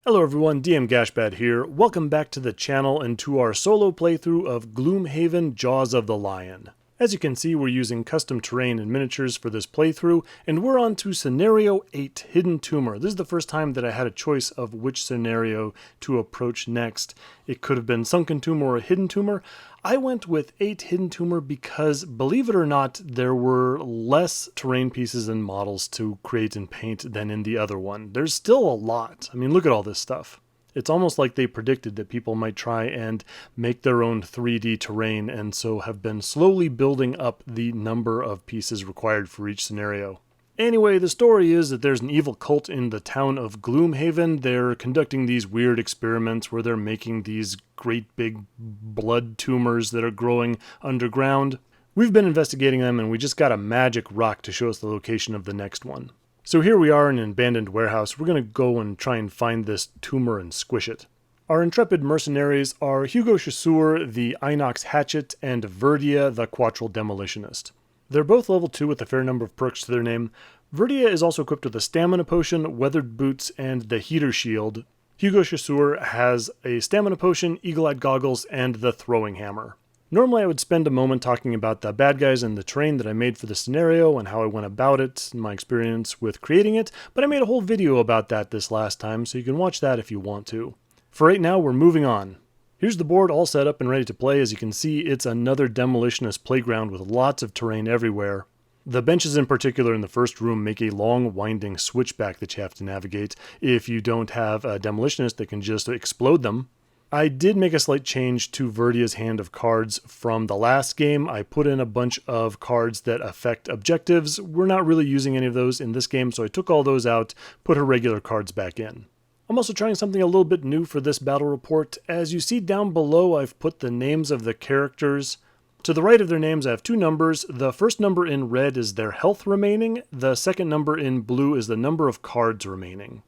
Hello everyone, DM Gashbad here. Welcome back to the channel and to our solo playthrough of Gloomhaven Jaws of the Lion. As you can see, we're using custom terrain and miniatures for this playthrough, and we're on to Scenario 8, Hidden Tumor. This is the first time that I had a choice of which scenario to approach next. It could have been Sunken Tumor or Hidden Tumor. I went with 8 Hidden Tumor because, believe it or not, there were less terrain pieces and models to create and paint than in the other one. There's still a lot. I mean, look at all this stuff. It's almost like they predicted that people might try and make their own 3D terrain, and so have been slowly building up the number of pieces required for each scenario. Anyway, the story is that there's an evil cult in the town of Gloomhaven. They're conducting these weird experiments where they're making these great big blood tumors that are growing underground. We've been investigating them, and we just got a magic rock to show us the location of the next one. So here we are in an abandoned warehouse. We're going to go and try and find this tumor and squish it. Our intrepid mercenaries are Hugo Chasseur, the Inox Hatchet, and Verdia, the Quatryl Demolitionist. They're both level 2 with a fair number of perks to their name. Verdia is also equipped with a stamina potion, weathered boots, and the heater shield. Hugo Chasseur has a stamina potion, eagle-eyed goggles, and the throwing hammer. Normally I would spend a moment talking about the bad guys and the terrain that I made for the scenario and how I went about it and my experience with creating it, but I made a whole video about that this last time, so you can watch that if you want to. For right now, we're moving on. Here's the board all set up and ready to play. As you can see, it's another Demolitionist playground with lots of terrain everywhere. The benches in particular in the first room make a long winding switchback that you have to navigate if you don't have a Demolitionist that can just explode them. I did make a slight change to Verdia's hand of cards from the last game. I put in a bunch of cards that affect objectives. We're not really using any of those in this game, so I took all those out, put her regular cards back in. I'm also trying something a little bit new for this battle report. As you see down below, I've put the names of the characters. To the right of their names, I have 2 numbers. The first number in red is their health remaining. The second number in blue is the number of cards remaining.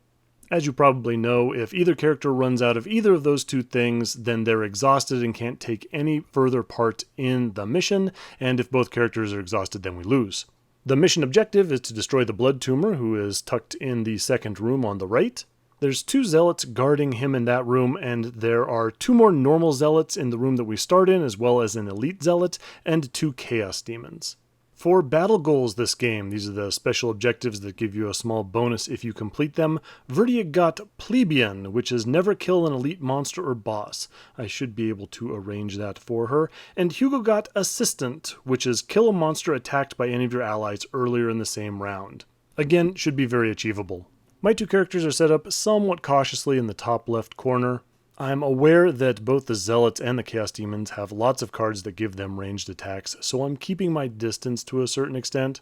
As you probably know, if either character runs out of either of those 2 things, then they're exhausted and can't take any further part in the mission, and if both characters are exhausted, then we lose. The mission objective is to destroy the blood tumor, who is tucked in the second room on the right. There's 2 zealots guarding him in that room, and there are 2 more normal zealots in the room that we start in, as well as an elite zealot, and 2 chaos demons. For battle goals this game, these are the special objectives that give you a small bonus if you complete them. Verdia got plebeian, which is never kill an elite monster or boss. I should be able to arrange that for her. And Hugo got assistant, which is kill a monster attacked by any of your allies earlier in the same round. Again, should be very achievable. My 2 characters are set up somewhat cautiously in the top left corner. I'm aware that both the Zealots and the Chaos Demons have lots of cards that give them ranged attacks, so I'm keeping my distance to a certain extent.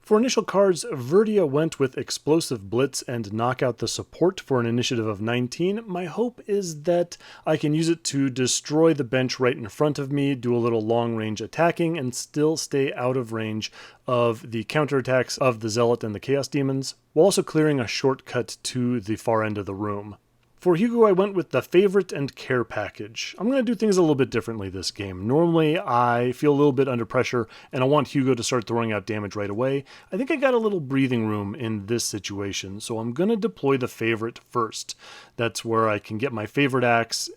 For initial cards, Verdia went with Explosive Blitz and Knock Out the Support for an initiative of 19. My hope is that I can use it to destroy the bench right in front of me, do a little long-range attacking, and still stay out of range of the counterattacks of the Zealot and the Chaos Demons, while also clearing a shortcut to the far end of the room. For Hugo, I went with the Favorite and Care package. I'm going to do things a little bit differently this game. Normally, I feel a little bit under pressure, and I want Hugo to start throwing out damage right away. I think I got a little breathing room in this situation, so I'm going to deploy the Favorite first. That's where I can get my Favorite axe,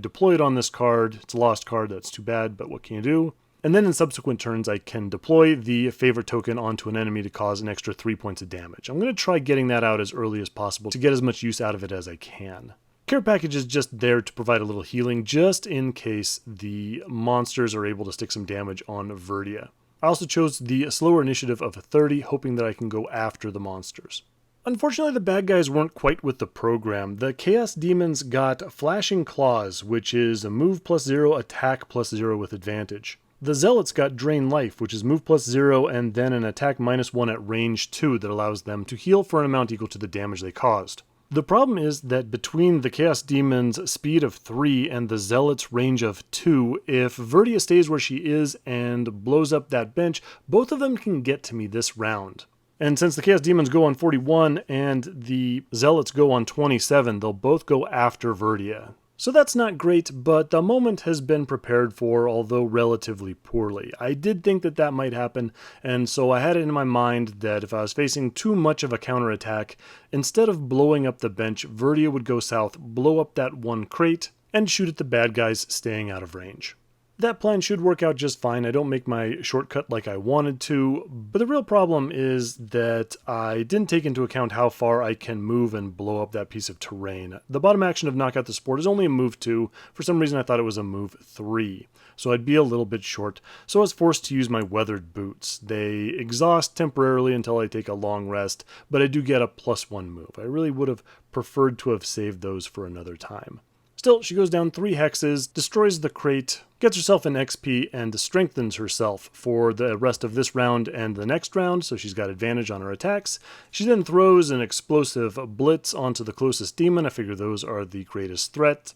deploy it on this card. It's a lost card, that's too bad, but what can you do? And then in subsequent turns, I can deploy the Favorite token onto an enemy to cause an extra 3 points of damage. I'm going to try getting that out as early as possible to get as much use out of it as I can. Care package is just there to provide a little healing, just in case the monsters are able to stick some damage on Verdia. I also chose the slower initiative of 30, hoping that I can go after the monsters. Unfortunately, the bad guys weren't quite with the program. The Chaos Demons got Flashing Claws, which is a move +0, attack +0 with advantage. The Zealots got Drain Life, which is move +0 and then an attack -1 at range 2 that allows them to heal for an amount equal to the damage they caused. The problem is that between the Chaos Demon's speed of 3 and the Zealot's range of 2, if Verdia stays where she is and blows up that bench, both of them can get to me this round. And since the Chaos Demons go on 41 and the Zealots go on 27, they'll both go after Verdia. So that's not great, but the moment has been prepared for, although relatively poorly. I did think that that might happen, and so I had it in my mind that if I was facing too much of a counterattack, instead of blowing up the bench, Verdia would go south, blow up that one crate, and shoot at the bad guys staying out of range. That plan should work out just fine. I don't make my shortcut like I wanted to, but the real problem is that I didn't take into account how far I can move and blow up that piece of terrain. The bottom action of Knock Out the Sport is only a move 2. For some reason I thought it was a move 3, so I'd be a little bit short, so I was forced to use my weathered boots. They exhaust temporarily until I take a long rest, but I do get a +1 move. I really would have preferred to have saved those for another time. Still, she goes down 3 hexes, destroys the crate, gets herself an XP, and strengthens herself for the rest of this round and the next round, so she's got advantage on her attacks. She then throws an explosive blitz onto the closest demon. I figure those are the greatest threat.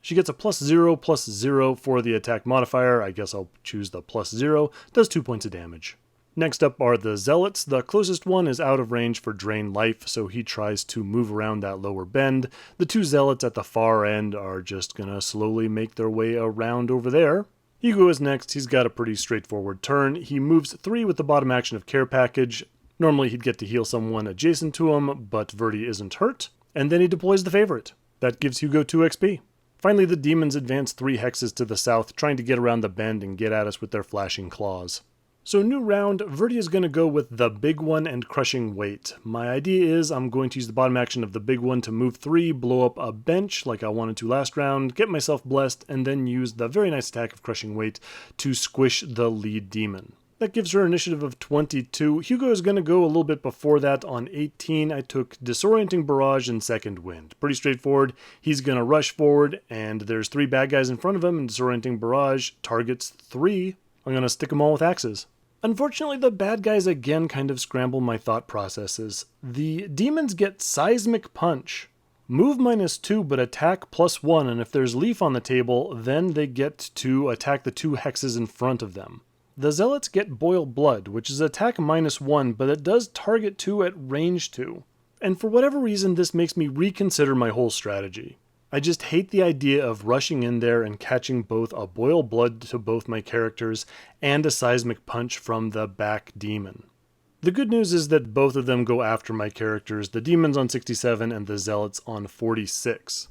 She gets a +0/+0 for the attack modifier. I guess I'll choose the +0. Does 2 points of damage. Next up are the zealots. The closest one is out of range for drain life, so he tries to move around that lower bend. The 2 zealots at the far end are just gonna slowly make their way around over there. Hugo is next. He's got a pretty straightforward turn. He moves 3 with the bottom action of Care Package. Normally he'd get to heal someone adjacent to him, but Verdia isn't hurt. And then he deploys the favorite. That gives Hugo 2 XP. Finally, the demons advance 3 hexes to the south, trying to get around the bend and get at us with their flashing claws. So new round, Verdia's going to go with the big one and crushing weight. My idea is I'm going to use the bottom action of the big one to move 3, blow up a bench like I wanted to last round, get myself blessed, and then use the very nice attack of crushing weight to squish the lead demon. That gives her initiative of 22. Hugo is going to go a little bit before that on 18. I took Disorienting Barrage and Second Wind. Pretty straightforward. He's going to rush forward, and there's 3 bad guys in front of him, and Disorienting Barrage targets 3. I'm going to stick them all with axes. Unfortunately, the bad guys again kind of scramble my thought processes. The demons get Seismic Punch. Move -2, but attack +1, and if there's leaf on the table, then they get to attack the 2 hexes in front of them. The zealots get Boil Blood, which is attack -1, but it does target 2 at range 2. And for whatever reason, this makes me reconsider my whole strategy. I just hate the idea of rushing in there and catching both a Boil Blood to both my characters and a Seismic Punch from the back demon. The good news is that both of them go after my characters, the demons on 67 and the zealots on 46.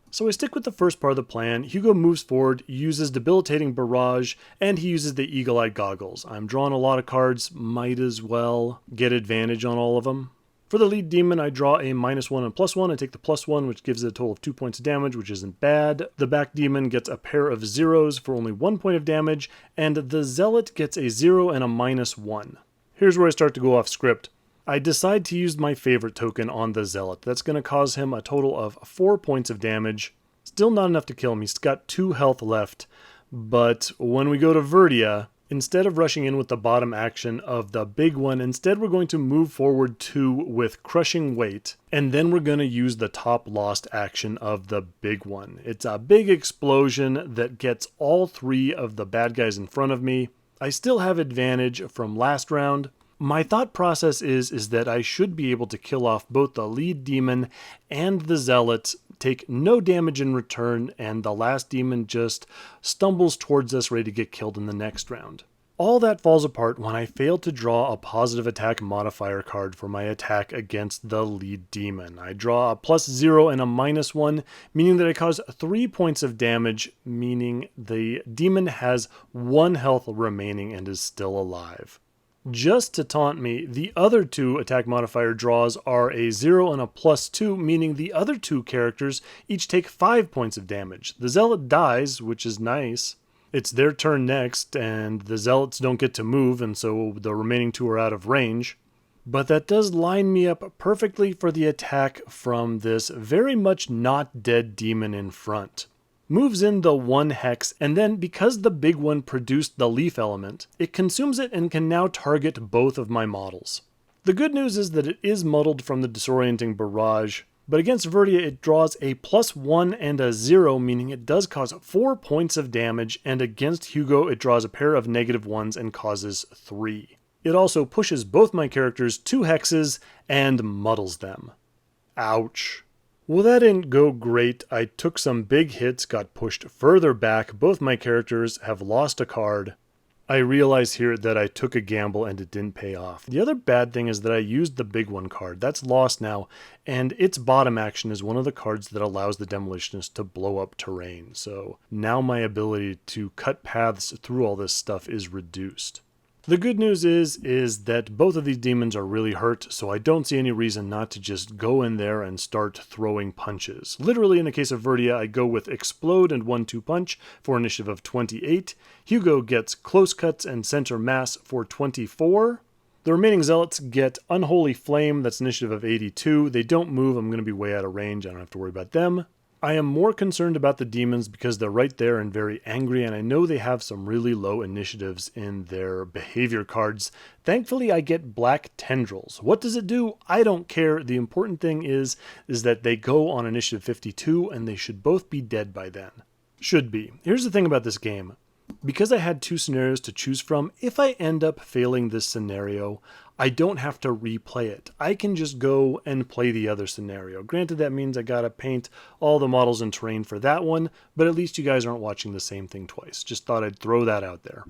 So I stick with the first part of the plan. Hugo moves forward, uses Debilitating Barrage, and he uses the Eagle-Eye Goggles. I'm drawing a lot of cards, might as well get advantage on all of them. For the lead demon, I draw a -1 and +1. I take the +1, which gives it a total of 2 points of damage, which isn't bad. The back demon gets a pair of zeros for only 1 point of damage, and the zealot gets a 0 and a -1. Here's where I start to go off script. I decide to use my favorite token on the zealot. That's going to cause him a total of 4 points of damage. Still not enough to kill him. He's got 2 health left. But when we go to Verdia, instead of rushing in with the bottom action of the big one, instead we're going to move forward 2 with Crushing Weight, and then we're going to use the top lost action of the big one. It's a big explosion that gets all 3 of the bad guys in front of me. I still have advantage from last round. My thought process is that I should be able to kill off both the lead demon and the zealot, take no damage in return, and the last demon just stumbles towards us ready to get killed in the next round. All that falls apart when I fail to draw a positive attack modifier card for my attack against the lead demon. I draw a +0 and a -1, meaning that I cause 3 points of damage, meaning the demon has 1 health remaining and is still alive. Just to taunt me, the other 2 attack modifier draws are a 0 and a +2, meaning the other 2 characters each take 5 points of damage. The zealot dies, which is nice. It's their turn next, and the zealots don't get to move, and so the remaining 2 are out of range. But that does line me up perfectly for the attack from this very much not dead demon in front. Moves in the 1 hex, and then because the big one produced the leaf element, it consumes it and can now target both of my models. The good news is that it is muddled from the Disorienting Barrage, but against Verdia it draws a +1 and a 0, meaning it does cause 4 points of damage, and against Hugo it draws a pair of -1s and causes 3. It also pushes both my characters 2 hexes and muddles them. Ouch. Well, that didn't go great. I took some big hits, got pushed further back. Both my characters have lost a card. I realize here that I took a gamble and it didn't pay off. The other bad thing is that I used the big one card. That's lost now, and its bottom action is one of the cards that allows the Demolitionist to blow up terrain. So now my ability to cut paths through all this stuff is reduced. The good news is that both of these demons are really hurt, so I don't see any reason not to just go in there and start throwing punches. Literally, in the case of Verdia, I go with Explode and 1-2 Punch for initiative of 28. Hugo gets Close Cuts and Center Mass for 24. The remaining Zealots get Unholy Flame, that's initiative of 82. They don't move, I'm going to be way out of range, I don't have to worry about them. I am more concerned about the demons because they're right there and very angry, and I know they have some really low initiatives in their behavior cards. Thankfully, I get Black Tendrils. What does it do? I don't care. The important thing is that they go on initiative 52, and they should both be dead by then. Should be. Here's the thing about this game. Because I had two scenarios to choose from, if I end up failing this scenario, I don't have to replay it. I can just go and play the other scenario. Granted, that means I gotta paint all the models and terrain for that one, but at least you guys aren't watching the same thing twice. Just thought I'd throw that out there.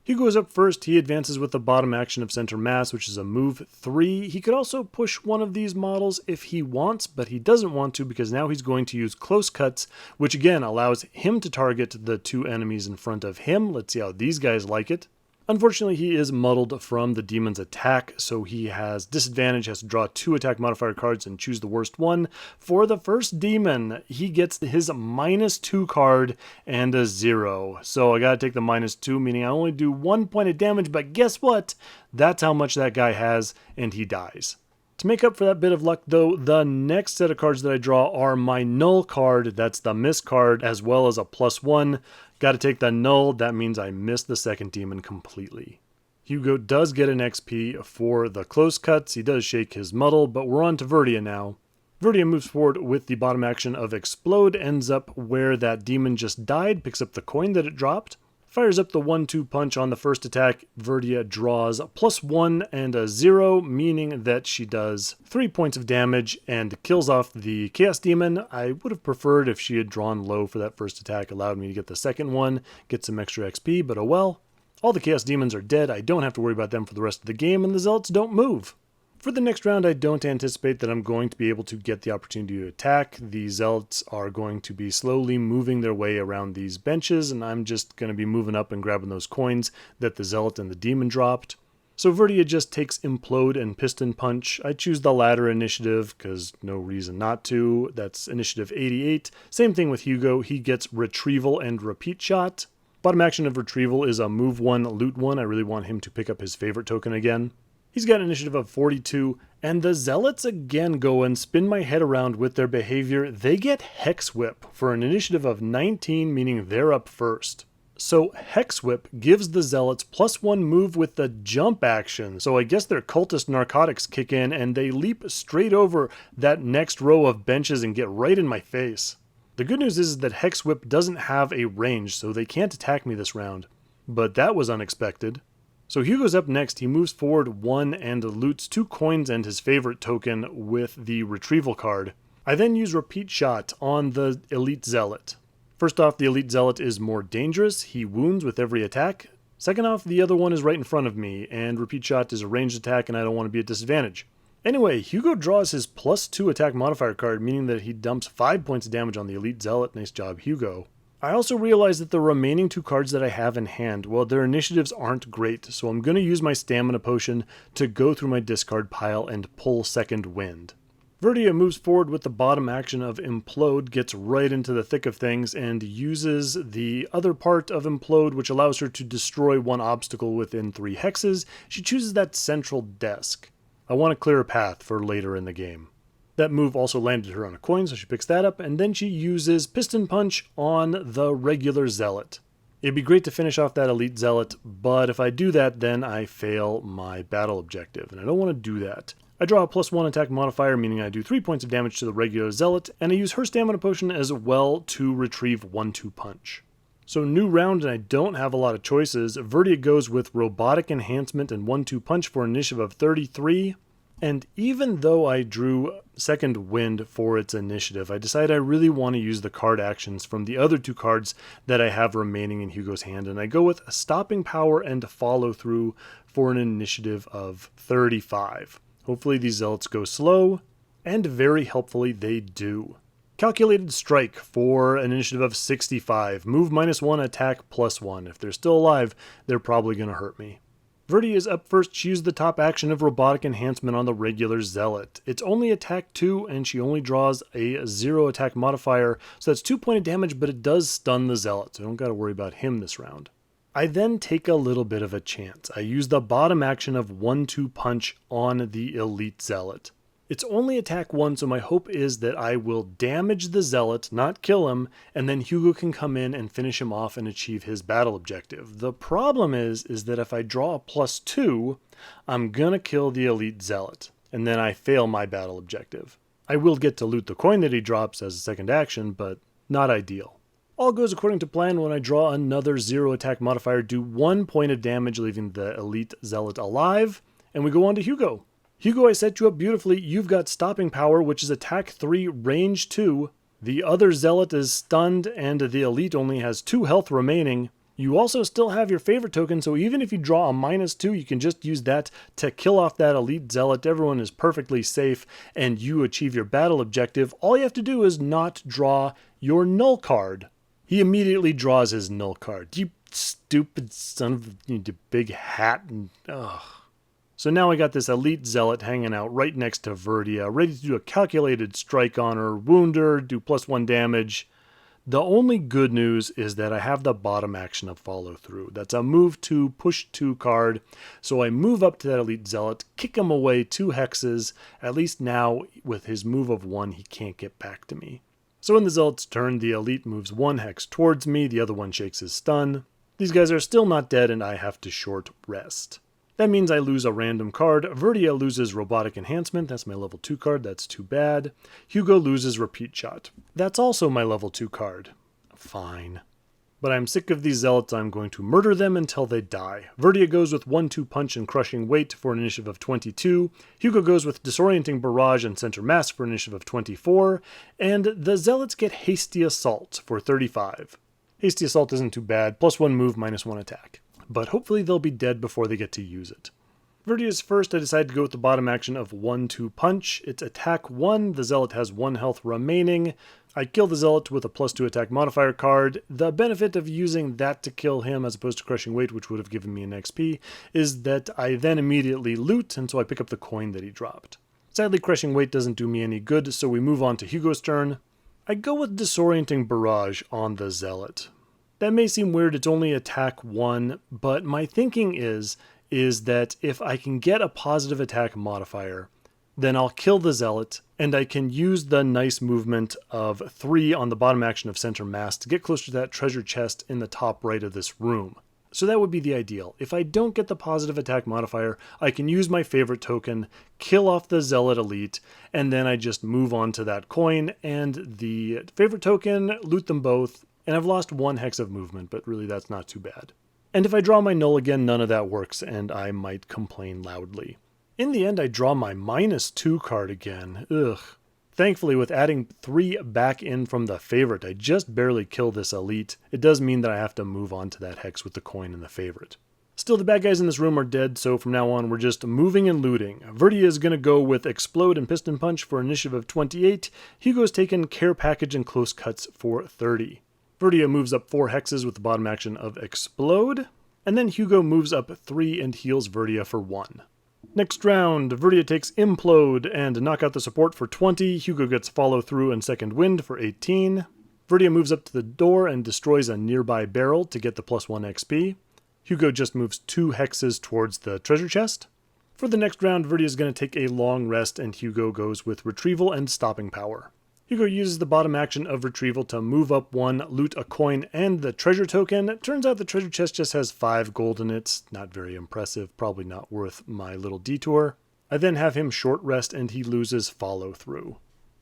Hugo is up first. He advances with the bottom action of Center Mass, which is a move 3. He could also push one of these models if he wants, but he doesn't want to because now he's going to use Close Cuts, which again allows him to target the two enemies in front of him. Let's see how these guys like it. Unfortunately, he is muddled from the demon's attack, so he has disadvantage, has to draw 2 attack modifier cards and choose the worst one. For the first demon, he gets his -2 card and a 0. So I gotta take the -2, meaning I only do 1 point of damage, but guess what? That's how much that guy has, and he dies. To make up for that bit of luck, though, the next set of cards that I draw are my null card, that's the miss card, as well as a +1. Gotta take the null, that means I missed the second demon completely. Hugo does get an XP for the close cuts, he does shake his muddle, but we're on to Verdia now. Verdia moves forward with the bottom action of Explode, ends up where that demon just died, picks up the coin that it dropped. Fires up the 1-2 punch on the first attack. Verdia draws +1 and a 0, meaning that she does 3 points of damage and kills off the Chaos Demon. I would have preferred if she had drawn low for that first attack, allowed me to get the second one, get some extra XP, but oh well. All the Chaos Demons are dead, I don't have to worry about them for the rest of the game, and the Zealots don't move. For the next round, I don't anticipate that I'm going to be able to get the opportunity to attack. The Zealots are going to be slowly moving their way around these benches, and I'm just going to be moving up and grabbing those coins that the Zealot and the Demon dropped. So Verdia just takes Implode and Piston Punch. I choose the latter initiative, because no reason not to. That's initiative 88. Same thing with Hugo. He gets Retrieval and Repeat Shot. Bottom action of Retrieval is a move 1, loot 1. I really want him to pick up his favorite token again. He's got an initiative of 42, and the Zealots again go and spin my head around with their behavior. They get Hex Whip for an initiative of 19, meaning they're up first. So Hex Whip gives the Zealots +1 move with the jump action. So I guess their cultist narcotics kick in and they leap straight over that next row of benches and get right in my face. The good news is that Hex Whip doesn't have a range, so they can't attack me this round. But that was unexpected. So Hugo's up next. He moves forward 1 and loots 2 coins and his favorite token with the Retrieval card. I then use Repeat Shot on the Elite Zealot. First off, the Elite Zealot is more dangerous. He wounds with every attack. Second off, the other one is right in front of me, and Repeat Shot is a ranged attack and I don't want to be at disadvantage. Anyway, Hugo draws his +2 attack modifier card, meaning that he dumps 5 points of damage on the Elite Zealot. Nice job, Hugo. I also realize that the remaining 2 cards that I have in hand, well, their initiatives aren't great, so I'm going to use my Stamina Potion to go through my discard pile and pull Second Wind. Verdia moves forward with the bottom action of Implode, gets right into the thick of things, and uses the other part of Implode, which allows her to destroy 1 obstacle within 3 hexes. She chooses that central desk. I want to clear a path for later in the game. That move also landed her on a coin, so she picks that up, and then she uses Piston Punch on the regular Zealot. It'd be great to finish off that Elite Zealot, but if I do that, then I fail my battle objective, and I don't want to do that. I draw a +1 attack modifier, meaning I do 3 points of damage to the regular Zealot, and I use her Stamina Potion as well to retrieve 1-2 Punch. So new round, and I don't have a lot of choices. Verdia goes with Robotic Enhancement and 1-2 Punch for an initiative of 33. And even though I drew second wind for its initiative, I decided I really want to use the card actions from the other two cards that I have remaining in Hugo's hand, and I go with stopping power and follow through for an initiative of 35. Hopefully these zealots go slow, and very helpfully they do. Calculated strike for an initiative of 65. Move -1, attack +1. If they're still alive, they're probably going to hurt me. Verdia is up first. She used the top action of robotic enhancement on the regular zealot. It's only attack 2, and she only draws a 0 attack modifier, so that's 2 points of damage, but it does stun the zealot, so I don't got to worry about him this round. I then take a little bit of a chance. I use the bottom action of 1-2 punch on the elite zealot. It's only attack 1, so my hope is that I will damage the zealot, not kill him, and then Hugo can come in and finish him off and achieve his battle objective. The problem is that if I draw a +2, I'm gonna kill the elite zealot, and then I fail my battle objective. I will get to loot the coin that he drops as a second action, but not ideal. All goes according to plan when I draw another 0 attack modifier, do 1 point of damage, leaving the elite zealot alive, and we go on to Hugo. Hugo, I set you up beautifully. You've got stopping power, which is attack 3, range 2. The other zealot is stunned, and the elite only has 2 health remaining. You also still have your favorite token, so even if you draw a -2, you can just use that to kill off that elite zealot. Everyone is perfectly safe, and you achieve your battle objective. All you have to do is not draw your null card. He immediately draws his null card. You stupid son of a big hat. Ugh. So now I got this elite zealot hanging out right next to Verdia, ready to do a calculated strike on her, wound her, do +1 damage. The only good news is that I have the bottom action of follow through. That's a move 2, push 2 card. So I move up to that elite zealot, kick him away 2 hexes. At least now with his move of 1, he can't get back to me. So in the zealot's turn, the elite moves 1 hex towards me, the other one shakes his stun. These guys are still not dead, and I have to short rest. That means I lose a random card. Verdia loses Robotic Enhancement. That's my level 2 card. That's too bad. Hugo loses Repeat Shot. That's also my level 2 card. Fine. But I'm sick of these zealots. I'm going to murder them until they die. Verdia goes with 1-2 punch and crushing weight for an initiative of 22. Hugo goes with disorienting barrage and center mass for an initiative of 24. And the zealots get hasty assault for 35. Hasty assault isn't too bad. +1 move, -1 attack. But hopefully they'll be dead before they get to use it. Verdia's first. I decided to go with the bottom action of 1-2 punch. It's attack 1. The zealot has 1 health remaining. I kill the zealot with a +2 attack modifier card. The benefit of using that to kill him as opposed to crushing weight, which would have given me an XP, is that I then immediately loot, and so I pick up the coin that he dropped. Sadly, crushing weight doesn't do me any good, so we move on to Hugo's turn. I go with disorienting barrage on the zealot. That may seem weird, it's only attack 1, but my thinking is that if I can get a positive attack modifier, then I'll kill the zealot, and I can use the nice movement of 3 on the bottom action of center mass to get closer to that treasure chest in the top right of this room. So that would be the ideal. If I don't get the positive attack modifier, I can use my favorite token, kill off the zealot elite, and then I just move on to that coin and the favorite token, loot them both, and I've lost 1 hex of movement, but really that's not too bad. And if I draw my null again, none of that works, and I might complain loudly. In the end, I draw my -2 card again. Ugh. Thankfully, with adding 3 back in from the favorite, I just barely kill this elite. It does mean that I have to move on to that hex with the coin and the favorite. Still, the bad guys in this room are dead, so from now on, we're just moving and looting. Verdia is going to go with Explode and Piston Punch for an initiative of 28. Hugo's taken Care Package and Close Cuts for 30. Verdia moves up 4 hexes with the bottom action of Explode, and then Hugo moves up 3 and heals Verdia for 1. Next round, Verdia takes Implode and knock out the support for 20. Hugo gets Follow Through and Second Wind for 18. Verdia moves up to the door and destroys a nearby barrel to get the +1 XP. Hugo just moves 2 hexes towards the treasure chest. For the next round, Verdia is going to take a long rest, and Hugo goes with Retrieval and Stopping Power. Hugo uses the bottom action of Retrieval to move up 1, loot a coin and the treasure token. It turns out the treasure chest just has 5 gold in it. Not very impressive, probably not worth my little detour. I then have him short rest and he loses Follow Through.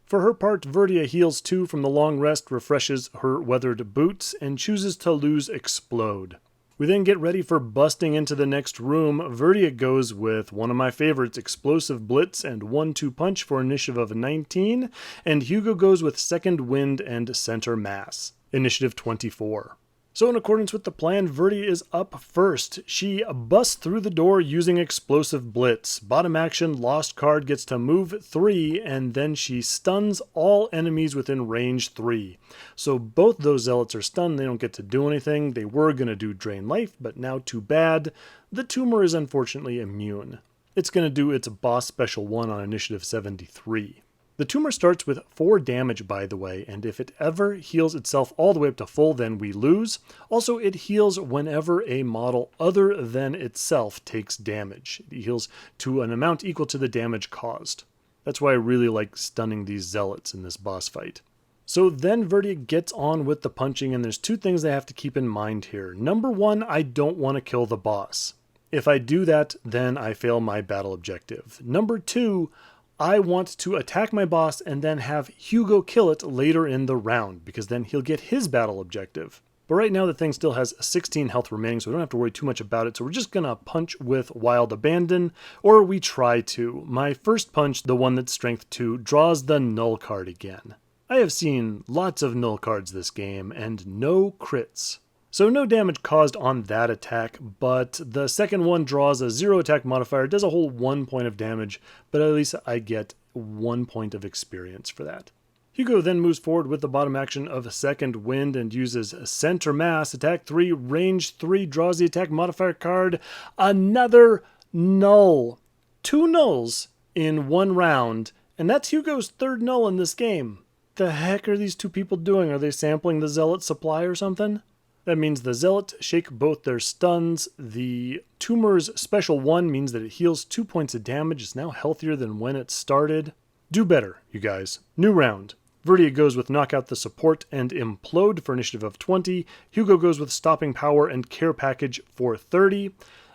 For her part, Verdia heals 2 from the long rest, refreshes her weathered boots, and chooses to lose Explode. We then get ready for busting into the next room. Verdia goes with one of my favorites, Explosive Blitz and 1-2 Punch for initiative of 19, and Hugo goes with Second Wind and Center Mass, initiative 24. So in accordance with the plan, Verdia is up first. She busts through the door using Explosive Blitz. Bottom action, lost card gets to move 3, and then she stuns all enemies within range 3. So both those zealots are stunned, they don't get to do anything. They were going to do drain life, but now too bad. The tumor is unfortunately immune. It's going to do its boss special 1 on initiative 73. The tumor starts with 4 damage, by the way, and if it ever heals itself all the way up to full, then we lose. Also, it heals whenever a model other than itself takes damage. It heals to an amount equal to the damage caused. That's why I really like stunning these zealots in this boss fight. So then Verdia gets on with the punching, and there's 2 things I have to keep in mind here. Number 1, I don't want to kill the boss. If I do that, then I fail my battle objective. Number 2, I want to attack my boss and then have Hugo kill it later in the round, because then he'll get his battle objective. But right now the thing still has 16 health remaining, so we don't have to worry too much about it. So we're just going to punch with Wild Abandon, or we try to. My first punch, the one that's strength 2, draws the null card again. I have seen lots of null cards this game, and no crits. So no damage caused on that attack, but the second one draws a 0 attack modifier, does a whole 1 point of damage, but at least I get 1 point of experience for that. Hugo then moves forward with the bottom action of Second Wind and uses Center Mass, attack 3, range 3, draws the attack modifier card, another null. 2 nulls in 1 round, and that's Hugo's 3rd null in this game. The heck are these 2 people doing? Are they sampling the Zealot supply or something? That means the Zealot shake both their stuns. The tumor's special 1 means that it heals 2 points of damage. It's now healthier than when it started. Do better, you guys. New round. Verdia goes with Knock Out the Support and Implode for initiative of 20. Hugo goes with Stopping Power and Care Package for 30.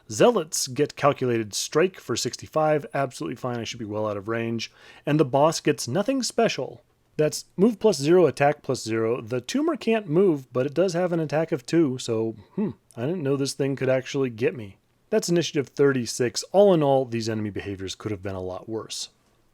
Zealots get Calculated Strike for 65. Absolutely fine, I should be well out of range. And the boss gets nothing special. That's move plus 0, attack plus 0. The tumor can't move, but it does have an attack of 2, so I didn't know this thing could actually get me. That's initiative 36. All in all, these enemy behaviors could have been a lot worse.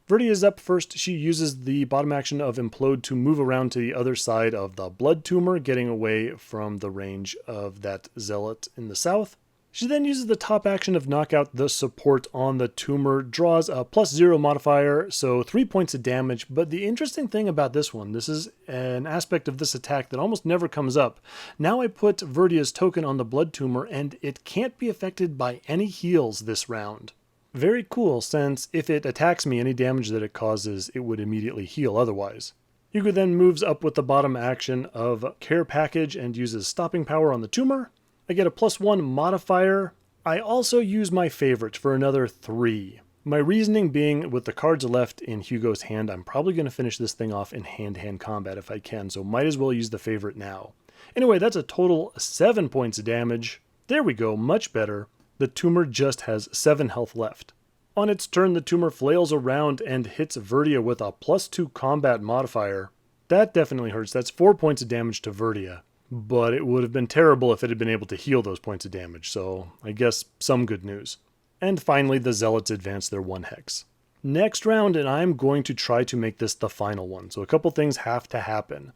Verdia is up first. She uses the bottom action of Implode to move around to the other side of the blood tumor, getting away from the range of that zealot in the south. She then uses the top action of Knock Out the Support on the tumor, draws a plus 0 modifier, so 3 points of damage. But the interesting thing about this one, this is an aspect of this attack that almost never comes up. Now I put Verdia's token on the blood tumor, and it can't be affected by any heals this round. Very cool, since if it attacks me, any damage that it causes, it would immediately heal otherwise. Hugo then moves up with the bottom action of Care Package and uses Stopping Power on the tumor. I get a plus 1 modifier. I also use my favorite for another 3. My reasoning being, with the cards left in Hugo's hand, I'm probably going to finish this thing off in hand-to-hand combat if I can, so might as well use the favorite now. Anyway, that's a total 7 points of damage. There we go, much better. The tumor just has 7 health left. On its turn, the tumor flails around and hits Verdia with a plus 2 combat modifier. That definitely hurts. That's 4 points of damage to Verdia. But it would have been terrible if it had been able to heal those points of damage, so I guess some good news. And finally, the Zealots advance their 1 hex. Next round, and I'm going to try to make this the final one, so a couple things have to happen.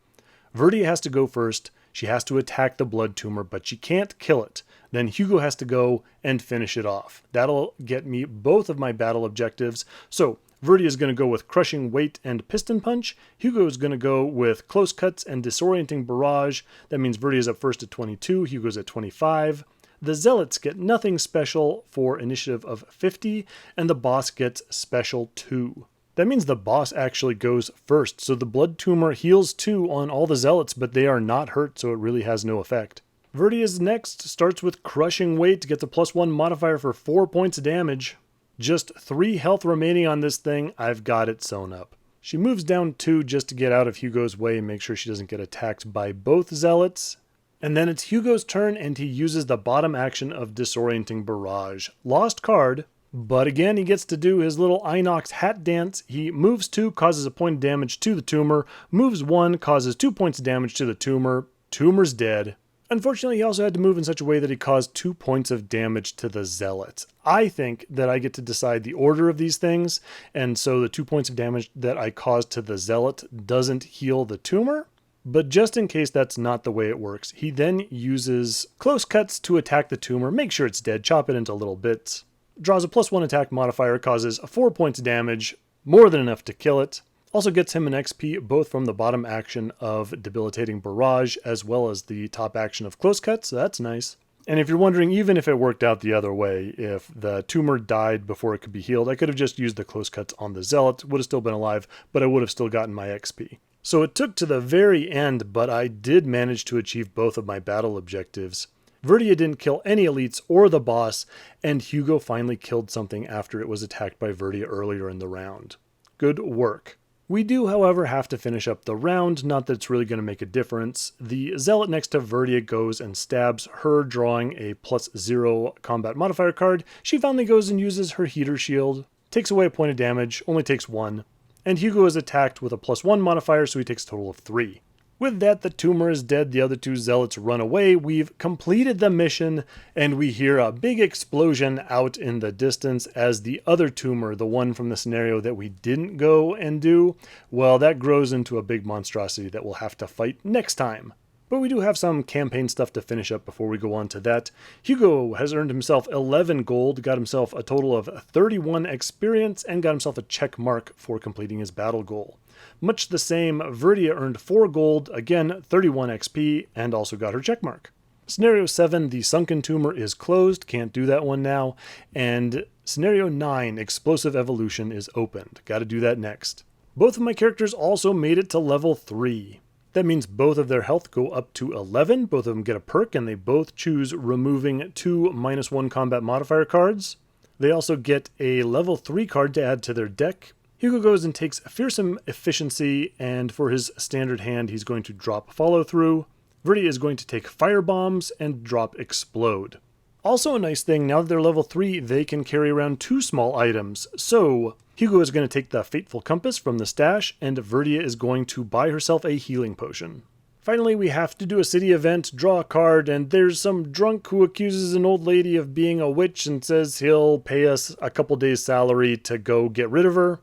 Verdia has to go first. She has to attack the blood tumor, but she can't kill it. Then Hugo has to go and finish it off. That'll get me both of my battle objectives. So Verdia is going to go with Crushing Weight and Piston Punch. Hugo is going to go with Close Cuts and Disorienting Barrage. That means Verdia is up first at 22, Hugo's at 25. The Zealots get nothing special for initiative of 50, and the boss gets special 2. That means the boss actually goes first, so the blood tumor heals 2 on all the Zealots, but they are not hurt, so it really has no effect. Verdia's next starts with Crushing Weight, gets a plus 1 modifier for 4 points of damage. Just 3 health remaining on this thing. I've got it sewn up. She moves down 2 just to get out of Hugo's way and make sure she doesn't get attacked by both Zealots. And then it's Hugo's turn, and he uses the bottom action of Disorienting Barrage. Lost card, but again he gets to do his little Inox hat dance. He moves 2, causes a point of damage to the tumor. Moves 1, causes 2 points of damage to the tumor. Tumor's dead. Unfortunately, he also had to move in such a way that he caused 2 points of damage to the zealots. I think that I get to decide the order of these things, and so the 2 points of damage that I caused to the zealot doesn't heal the tumor. But just in case that's not the way it works, he then uses close cuts to attack the tumor, make sure it's dead, chop it into little bits. Draws a +1 attack modifier, causes 4 points of damage, more than enough to kill it. Also gets him an XP both from the bottom action of Debilitating Barrage as well as the top action of Close Cut, so that's nice. And if you're wondering, even if it worked out the other way, if the tumor died before it could be healed, I could have just used the Close Cuts on the Zealot, would have still been alive, but I would have still gotten my XP. So it took to the very end, but I did manage to achieve both of my battle objectives. Verdia didn't kill any elites or the boss, and Hugo finally killed something after it was attacked by Verdia earlier in the round. Good work. We do, however, have to finish up the round, not that it's really going to make a difference. The Zealot next to Verdia goes and stabs her, drawing a +0 combat modifier card. She finally goes and uses her heater shield, takes away a point of damage, only takes 1. And Hugo is attacked with a +1 modifier, so he takes a total of 3. With that, the tumor is dead, the other 2 zealots run away, we've completed the mission, and we hear a big explosion out in the distance as the other tumor, the one from the scenario that we didn't go and do, well, that grows into a big monstrosity that we'll have to fight next time. But we do have some campaign stuff to finish up before we go on to that. Hugo has earned himself 11 gold, got himself a total of 31 experience, and got himself a check mark for completing his battle goal. Much the same, Verdia earned 4 gold, again 31 XP, and also got her check mark. Scenario 7, the Sunken Tumor is closed, can't do that one now, and Scenario 9, Explosive Evolution, is opened. Gotta do that next. Both of my characters also made it to level 3. That means both of their health go up to 11, both of them get a perk, and they both choose removing 2 -1 combat modifier cards. They also get a level 3 card to add to their deck. Hugo goes and takes Fearsome Efficiency, and for his standard hand, he's going to drop Follow Through. Verdia is going to take Fire Bombs and drop Explode. Also a nice thing, now that they're level 3, they can carry around 2 small items. So Hugo is going to take the Fateful Compass from the stash, and Verdia is going to buy herself a healing potion. Finally, we have to do a city event, draw a card, and there's some drunk who accuses an old lady of being a witch and says he'll pay us a couple days' salary to go get rid of her.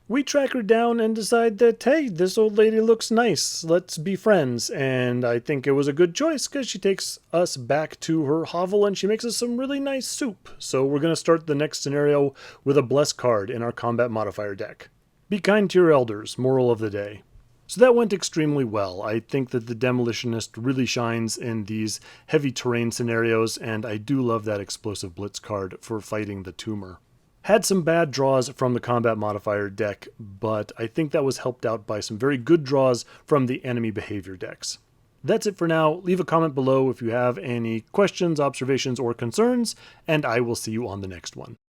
We track her down and decide that, hey, this old lady looks nice, let's be friends, and I think it was a good choice because she takes us back to her hovel and she makes us some really nice soup. So we're going to start the next scenario with a Bless card in our combat modifier deck. Be kind to your elders, moral of the day. So that went extremely well. I think that the Demolitionist really shines in these heavy terrain scenarios, and I do love that Explosive Blitz card for fighting the tumor. Had some bad draws from the combat modifier deck, but I think that was helped out by some very good draws from the enemy behavior decks. That's it for now. Leave a comment below if you have any questions, observations, or concerns, and I will see you on the next one.